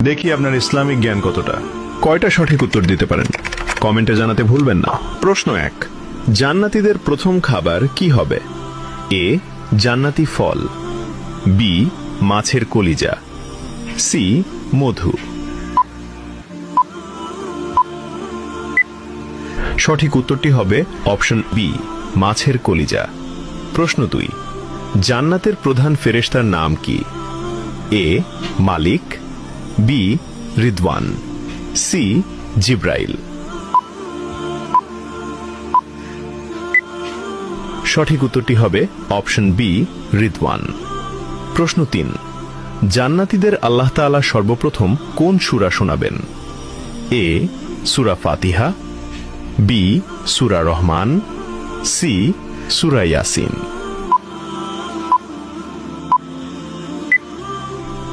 দেখি আপনার ইসলামিক জ্ঞান কতটা। কয়টা সঠিক উত্তর দিতে পারেন কমেন্টে জানাতে ভুলবেন না। প্রশ্ন 1, জান্নাতীদের প্রথম খাবার কি হবে? এ, জান্নাতি ফল, বি, মাছের কলিজা, সি, মধু। সঠিক উত্তরটি হবে অপশন বি, মাছের কলিজা। প্রশ্ন 2, জান্নাতের প্রধান ফেরেশতার নাম কি? এ, মালিক, বি, রিদওয়ান, সি, জিব্রাইল। সঠিক উত্তরটি হবে অপশন বি, রিদওয়ান। প্রশ্ন 3, জান্নাতীদের আল্লাহ তাআলা সর্বপ্রথম কোন সূরা শোনাবেন? এ, সূরা ফাতিহা, বি, সূরা রহমান, সি, সূরা ইয়াসিন।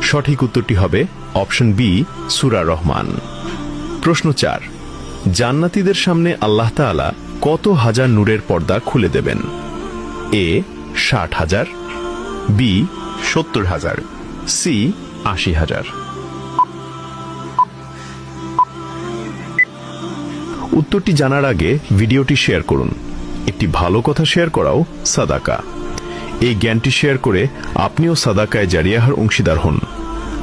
সঠিক উত্তরটি হবে অপশন বি, সূরা রহমান। প্রশ্ন 4, জান্নাতীদের সামনে আল্লাহ তাআলা কত হাজার নূরের পর্দা খুলে দেবেন? এ, 60,000, বি, 70,000, সি, 80,000। উত্তরটি জানার আগে ভিডিওটি শেয়ার করুন। একটি ভালো কথা শেয়ার করাও সাদাকা। এই জ্ঞানটি শেয়ার করে আপনিও সাদাকায়ে জারিয়াহর অংশীদার হন।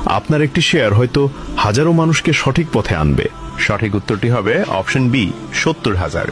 আপনার একটি শেয়ার হয়তো হাজারো মানুষকে সঠিক পথে আনবে। সঠিক উত্তরটি হবে অপশন বি, 70,000।